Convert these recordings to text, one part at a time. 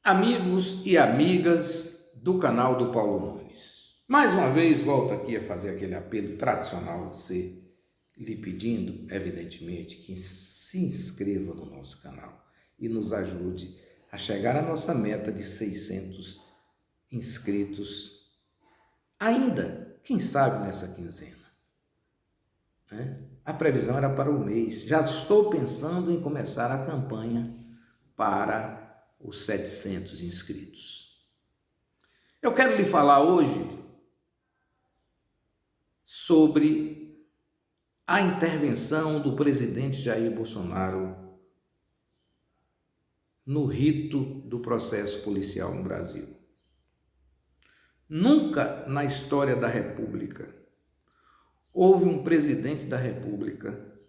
Amigos e amigas do canal do Paulo Nunes. Mais uma vez volto aqui a fazer aquele apelo tradicional, você lhe pedindo, evidentemente, que se inscreva no nosso canal e nos ajude a chegar à nossa meta de 600 inscritos ainda, quem sabe nessa quinzena. A previsão era para o mês. Já estou pensando em começar a campanha para os 700 inscritos. Eu quero lhe falar hoje sobre a intervenção do presidente Jair Bolsonaro no rito do processo policial no Brasil. Nunca na história da República houve um presidente da República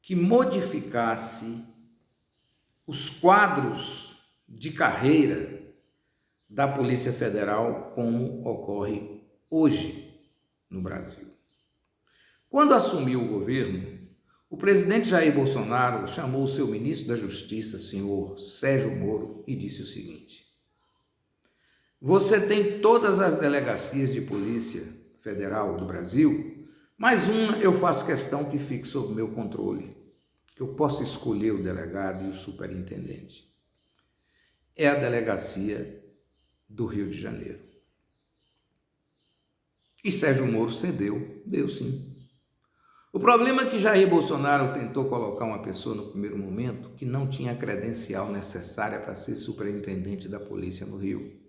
que modificasse os quadros de carreira da Polícia Federal como ocorre hoje no Brasil. Quando assumiu o governo, o presidente Jair Bolsonaro chamou o seu ministro da Justiça, senhor Sérgio Moro, e disse o seguinte: você tem todas as delegacias de Polícia Federal do Brasil, mas uma eu faço questão que fique sob meu controle, que eu possa escolher o delegado e o superintendente. É a delegacia do Rio de Janeiro. E Sérgio Moro cedeu, deu sim. O problema é que Jair Bolsonaro tentou colocar uma pessoa no primeiro momento que não tinha a credencial necessária para ser superintendente da polícia no Rio.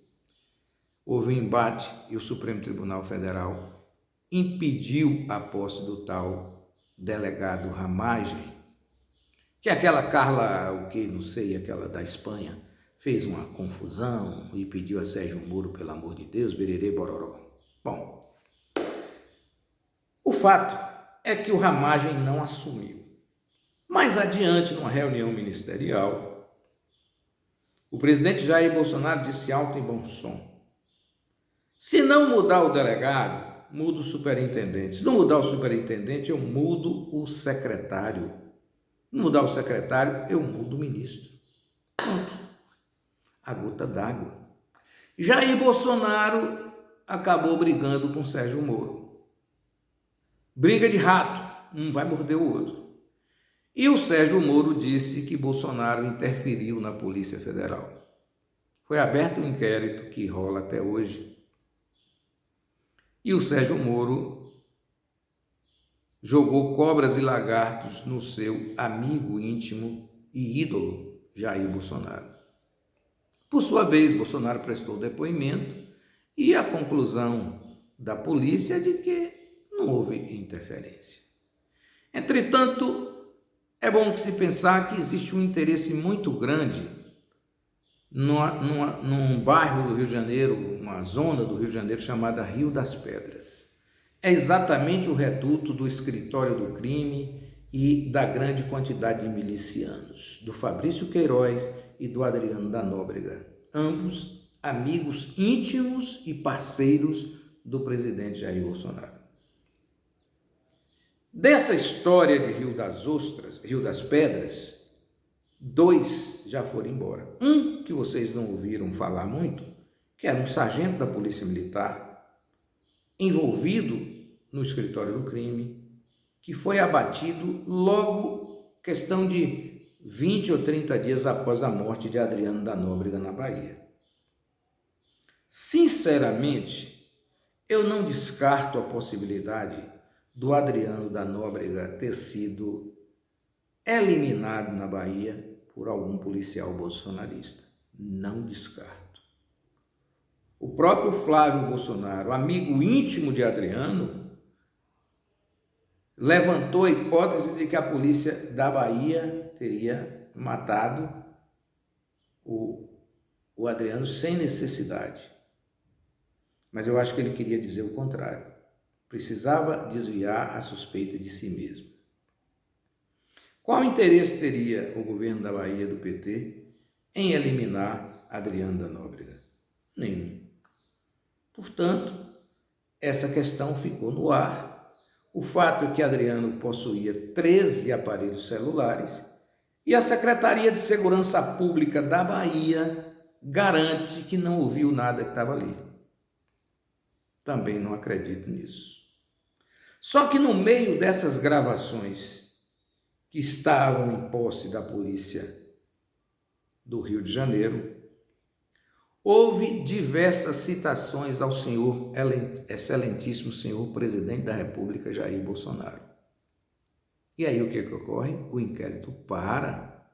Houve um embate e o Supremo Tribunal Federal impediu a posse do tal delegado Ramagem, que aquela Carla, aquela da Espanha, fez uma confusão e pediu a Sérgio Moro, pelo amor de Deus, bererê bororó. Bom, o fato é que o Ramagem não assumiu. Mais adiante, numa reunião ministerial, o presidente Jair Bolsonaro disse alto e bom som: se não mudar o delegado, mudo o superintendente. Se não mudar o superintendente, eu mudo o secretário. Se não mudar o secretário, eu mudo o ministro. Pronto. A gota d'água. Jair Bolsonaro acabou brigando com Sérgio Moro. Briga de rato, um vai morder o outro. E o Sérgio Moro disse que Bolsonaro interferiu na Polícia Federal. Foi aberto um inquérito que rola até hoje. E o Sérgio Moro jogou cobras e lagartos no seu amigo íntimo e ídolo, Jair Bolsonaro. Por sua vez, Bolsonaro prestou depoimento e a conclusão da polícia é de que não houve interferência. Entretanto, é bom se pensar que existe um interesse muito grande num bairro do Rio de Janeiro, uma zona do Rio de Janeiro chamada Rio das Pedras. É exatamente o reduto do escritório do crime e da grande quantidade de milicianos, do Fabrício Queiroz e do Adriano da Nóbrega, ambos amigos íntimos e parceiros do presidente Jair Bolsonaro. Dessa história de Rio das Pedras, 2 já foram embora. Um que vocês não ouviram falar muito, que era um sargento da Polícia Militar, envolvido no escritório do crime, que foi abatido logo, questão de 20 ou 30 dias após a morte de Adriano da Nóbrega na Bahia. Sinceramente, eu não descarto a possibilidade do Adriano da Nóbrega ter sido eliminado na Bahia por algum policial bolsonarista. Não descarto. O próprio Flávio Bolsonaro, amigo íntimo de Adriano, levantou a hipótese de que a polícia da Bahia teria matado o Adriano sem necessidade. Mas eu acho que ele queria dizer o contrário. Precisava desviar a suspeita de si mesmo. Qual interesse teria o governo da Bahia do PT em eliminar Adriano da Nóbrega? Nenhum. Portanto, essa questão ficou no ar. O fato é que Adriano possuía 13 aparelhos celulares e a Secretaria de Segurança Pública da Bahia garante que não ouviu nada que estava ali. Também não acredito nisso. Só que no meio dessas gravações que estavam em posse da polícia do Rio de Janeiro, houve diversas citações ao senhor, excelentíssimo senhor presidente da República, Jair Bolsonaro. E aí o que ocorre? O inquérito para,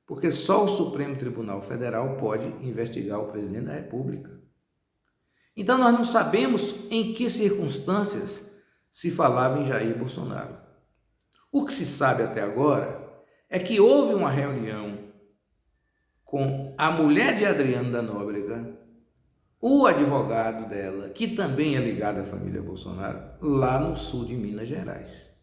porque só o Supremo Tribunal Federal pode investigar o presidente da República. Então nós não sabemos em que circunstâncias se falava em Jair Bolsonaro. O que se sabe até agora é que houve uma reunião com a mulher de Adriano da Nóbrega, o advogado dela, que também é ligado à família Bolsonaro, lá no sul de Minas Gerais.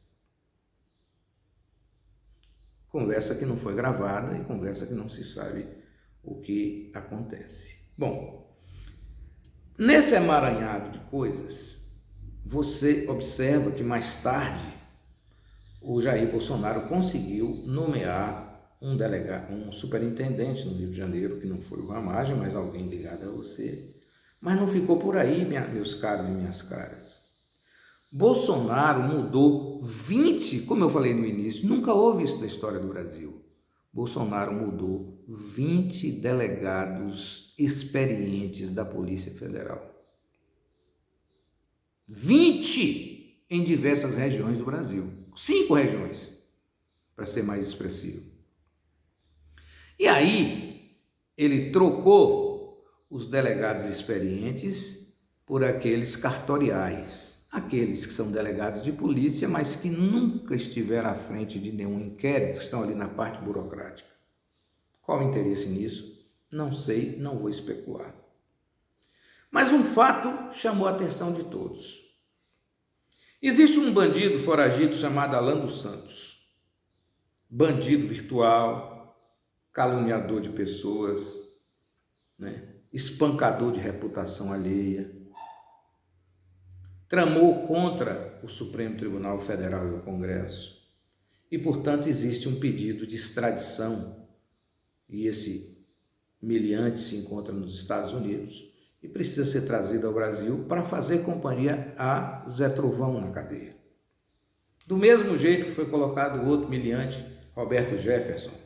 Conversa que não foi gravada e conversa que não se sabe o que acontece. Bom, nesse emaranhado de coisas, você observa que mais tarde o Jair Bolsonaro conseguiu nomear um delegado, um superintendente no Rio de Janeiro, que não foi o Ramagem, mas alguém ligado a você. Mas não ficou por aí, meus caros e minhas caras. Bolsonaro mudou 20, como eu falei no início, nunca houve isso na história do Brasil. Bolsonaro mudou 20 delegados experientes da Polícia Federal. 20 em diversas regiões do Brasil. 5 regiões, para ser mais expressivo. E aí, ele trocou os delegados experientes por aqueles cartoriais, aqueles que são delegados de polícia, mas que nunca estiveram à frente de nenhum inquérito, estão ali na parte burocrática. Qual o interesse nisso? Não sei, não vou especular. Mas um fato chamou a atenção de todos. Existe um bandido foragido chamado Alan dos Santos, bandido virtual, caluniador de pessoas, espancador de reputação alheia, tramou contra o Supremo Tribunal Federal e o Congresso e, portanto, existe um pedido de extradição e esse meliante se encontra nos Estados Unidos e precisa ser trazido ao Brasil para fazer companhia a Zé Trovão na cadeia. Do mesmo jeito que foi colocado o outro meliante, Roberto Jefferson.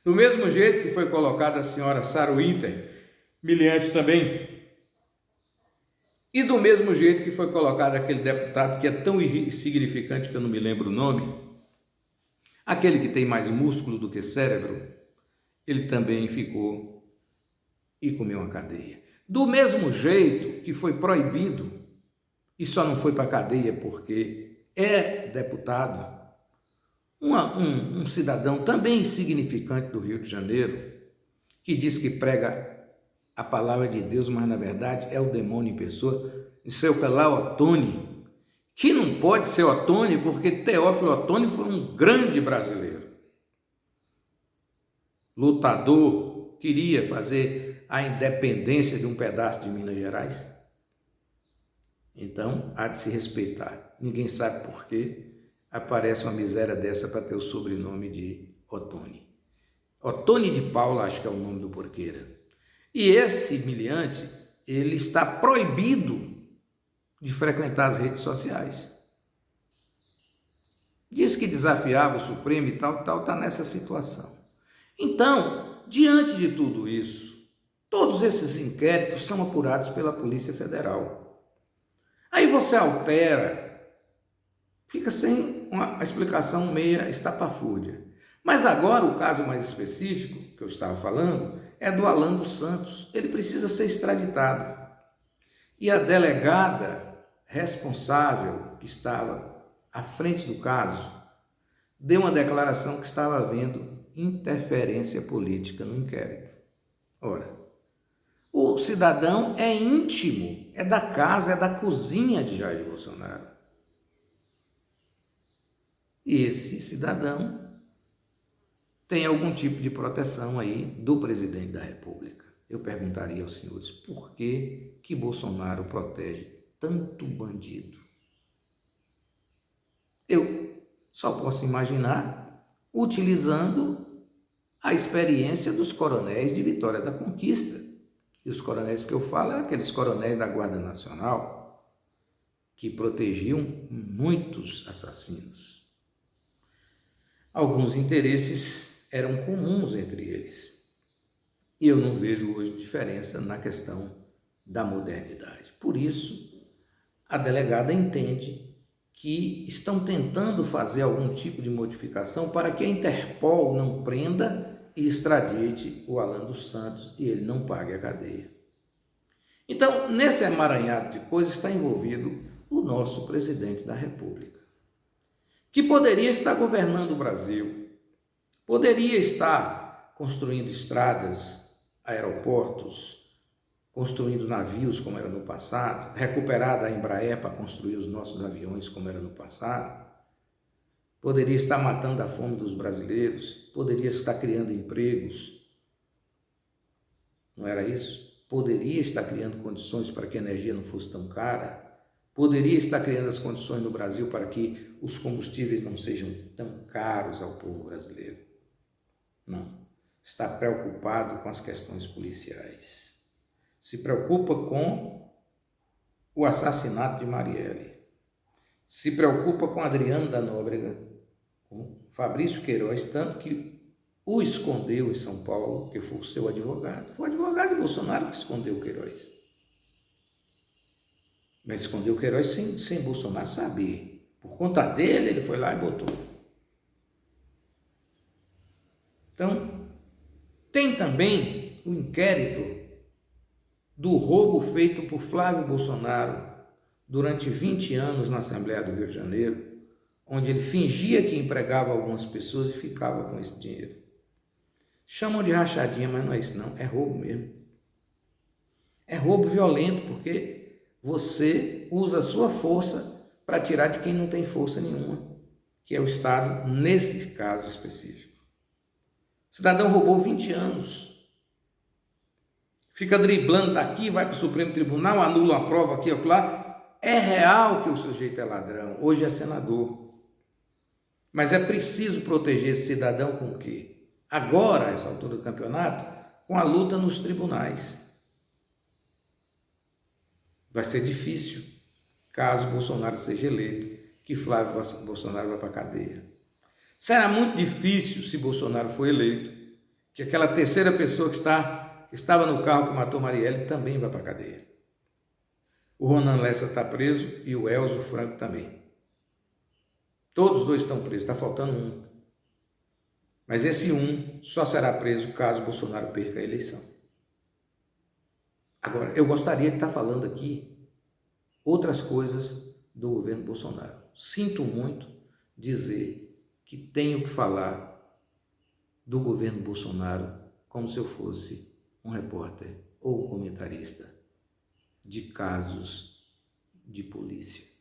Do mesmo jeito que foi colocada a senhora Sarah Winter, meliante também. E do mesmo jeito que foi colocado aquele deputado que é tão insignificante que eu não me lembro o nome, aquele que tem mais músculo do que cérebro, ele também ficou e comeu uma cadeia. Do mesmo jeito que foi proibido, e só não foi para a cadeia porque é deputado, um cidadão também insignificante do Rio de Janeiro, que diz que prega a palavra de Deus, mas na verdade é o demônio em pessoa, isso é o Kelau Ottoni, que não pode ser Ottoni porque Teófilo Ottoni foi um grande brasileiro. Lutador, queria fazer a independência de um pedaço de Minas Gerais. Então, há de se respeitar. Ninguém sabe por quê aparece uma miséria dessa para ter o sobrenome de Ottoni. Ottoni de Paula, acho que é o nome do porqueira. E esse meliante, ele está proibido de frequentar as redes sociais. Diz que desafiava o Supremo e tal, está nessa situação. Então, diante de tudo isso, todos esses inquéritos são apurados pela Polícia Federal. Aí você altera, fica sem uma explicação meia estapafúrdia. Mas agora o caso mais específico que eu estava falando é do Alan dos Santos. Ele precisa ser extraditado. E a delegada responsável que estava à frente do caso deu uma declaração que estava havendo interferência política no inquérito. Ora, o cidadão é íntimo, é da casa, é da cozinha de Jair Bolsonaro. E esse cidadão tem algum tipo de proteção aí do presidente da República. Eu perguntaria aos senhores, por que Bolsonaro protege tanto bandido? Eu só posso imaginar utilizando a experiência dos coronéis de Vitória da Conquista. E os coronéis que eu falo eram aqueles coronéis da Guarda Nacional que protegiam muitos assassinos. Alguns interesses eram comuns entre eles. E eu não vejo hoje diferença na questão da modernidade. Por isso, a delegada entende que estão tentando fazer algum tipo de modificação para que a Interpol não prenda e extradite o Alan dos Santos e ele não pague a cadeia. Então, nesse emaranhado de coisas está envolvido o nosso presidente da República, que poderia estar governando o Brasil, poderia estar construindo estradas, aeroportos, construindo navios como era no passado, recuperada a Embraer para construir os nossos aviões como era no passado, poderia estar matando a fome dos brasileiros, poderia estar criando empregos, não era isso? Poderia estar criando condições para que a energia não fosse tão cara, poderia estar criando as condições no Brasil para que os combustíveis não sejam tão caros ao povo brasileiro. Não, está preocupado com as questões policiais. Se preocupa com o assassinato de Marielle, se preocupa com Adriano da Nóbrega, com Fabrício Queiroz, tanto que o escondeu em São Paulo, que foi o seu advogado. Foi o advogado de Bolsonaro que escondeu o Queiroz. Mas escondeu o Queiroz sem Bolsonaro saber. Por conta dele, ele foi lá e botou. Então, tem também o inquérito do roubo feito por Flávio Bolsonaro durante 20 anos na Assembleia do Rio de Janeiro, onde ele fingia que empregava algumas pessoas e ficava com esse dinheiro. Chamam de rachadinha, mas não é isso não, é roubo mesmo. É roubo violento, porque você usa a sua força para tirar de quem não tem força nenhuma, que é o Estado nesse caso específico. O cidadão roubou 20 anos. Fica driblando daqui, vai para o Supremo Tribunal, anula uma prova aqui ou lá. É real que o sujeito é ladrão, hoje é senador. Mas é preciso proteger esse cidadão com o quê? Agora, a essa altura do campeonato, com a luta nos tribunais. Vai ser difícil, caso Bolsonaro seja eleito, que Flávio Bolsonaro vá para a cadeia. Será muito difícil, se Bolsonaro for eleito, que aquela terceira pessoa que estava no carro que matou Marielle também vá para a cadeia. O Ronan Lessa está preso e o Elzo Franco também. Todos os dois estão presos, está faltando um. Mas esse um só será preso caso Bolsonaro perca a eleição. Agora, eu gostaria de estar falando aqui outras coisas do governo Bolsonaro. Sinto muito dizer que tenho que falar do governo Bolsonaro como se eu fosse um repórter ou um comentarista de casos de polícia.